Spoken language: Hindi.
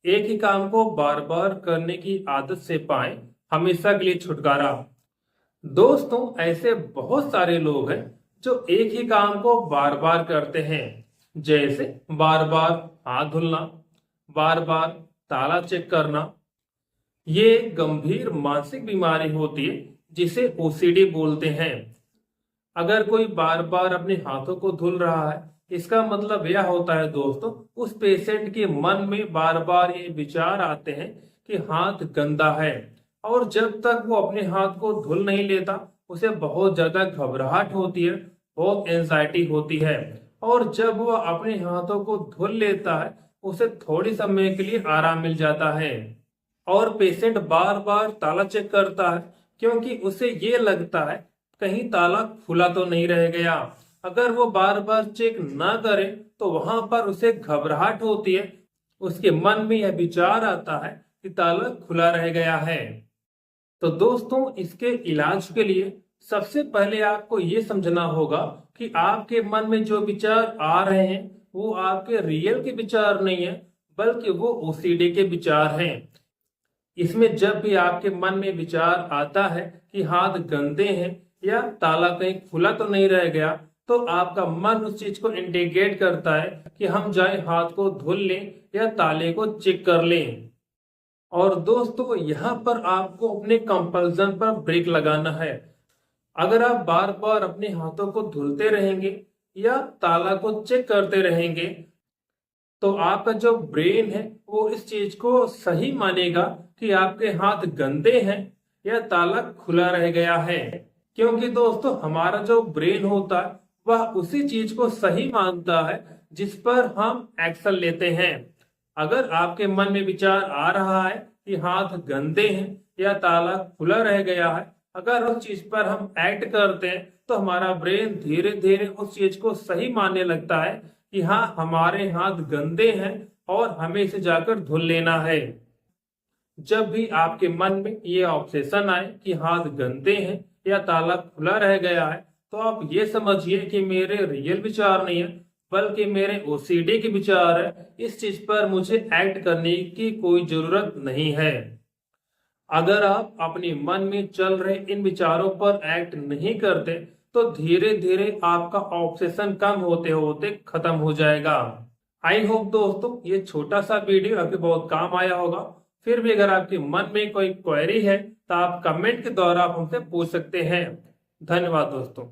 एक ही काम को बार बार करने की आदत से पाएं हमेशा के लिए छुटकारा। दोस्तों, ऐसे बहुत सारे लोग हैं जो एक ही काम को बार बार करते हैं, जैसे बार बार हाथ धुलना, बार बार ताला चेक करना। ये एक गंभीर मानसिक बीमारी होती है जिसे ओसीडी बोलते हैं। अगर कोई बार बार अपने हाथों को धुल रहा है, इसका मतलब यह होता है दोस्तों, उस पेशेंट के मन में बार बार ये विचार आते हैं कि हाथ गंदा है। और जब तक वो अपने हाथ को धुल नहीं लेता, उसे बहुत ज्यादा घबराहट होती है, बहुत एंजाइटी होती है। और जब वो अपने हाथों को धुल लेता है, उसे थोड़ी समय के लिए आराम मिल जाता है। और पेशेंट बार बार ताला चेक करता है क्योंकि उसे ये लगता है कहीं ताला खुला तो नहीं रह गया। अगर वो बार बार चेक ना करे तो वहां पर उसे घबराहट होती है, उसके मन में यह विचार आता है कि ताला खुला रह गया है। तो दोस्तों, इसके इलाज के लिए सबसे पहले आपको ये समझना होगा कि आपके मन में जो विचार आ रहे हैं वो आपके रियल के विचार नहीं है, बल्कि वो ओसीडी के विचार हैं। इसमें जब भी आपके मन में विचार आता है कि हाथ गंदे हैं या ताला कहीं खुला तो नहीं रह गया, तो आपका मन उस चीज को इंडिकेट करता है कि हम जाए हाथ को धुल लें या ताले को चेक कर लें। और दोस्तों, यहाँ पर आपको अपने कंपल्सन पर ब्रेक लगाना है। अगर आप बार बार अपने हाथों को धुलते रहेंगे या ताला को चेक करते रहेंगे, तो आपका जो ब्रेन है वो इस चीज को सही मानेगा कि आपके हाथ गंदे हैं या ताला खुला रह गया है। क्योंकि दोस्तों, हमारा जो ब्रेन होता है वह उसी चीज को सही मानता है जिस पर हम एक्शन लेते हैं। अगर आपके मन में विचार आ रहा है कि हाथ गंदे हैं या ताला खुला रह गया है, अगर उस चीज पर हम एक्ट करते हैं तो हमारा ब्रेन धीरे धीरे उस चीज को सही मानने लगता है कि हाँ, हमारे हाथ गंदे हैं और हमें इसे जाकर धुल लेना है। जब भी आपके मन में ये ऑब्सेशन आए कि हाथ गंदे हैं या ताला खुला रह गया है, तो आप ये समझिए कि मेरे रियल विचार नहीं है, बल्कि मेरे ओसीडी के विचार है। इस चीज पर मुझे एक्ट करने की कोई जरूरत नहीं है। अगर आप अपने मन में चल रहे इन विचारों पर एक्ट नहीं करते, तो धीरे धीरे आपका ऑब्सेशन कम होते होते खत्म हो जाएगा। आई होप दोस्तों, ये छोटा सा वीडियो आपके बहुत काम आया होगा। फिर भी अगर आपके मन में कोई क्वेरी है तो आप कमेंट के द्वारा आप हमसे पूछ सकते हैं। धन्यवाद दोस्तों।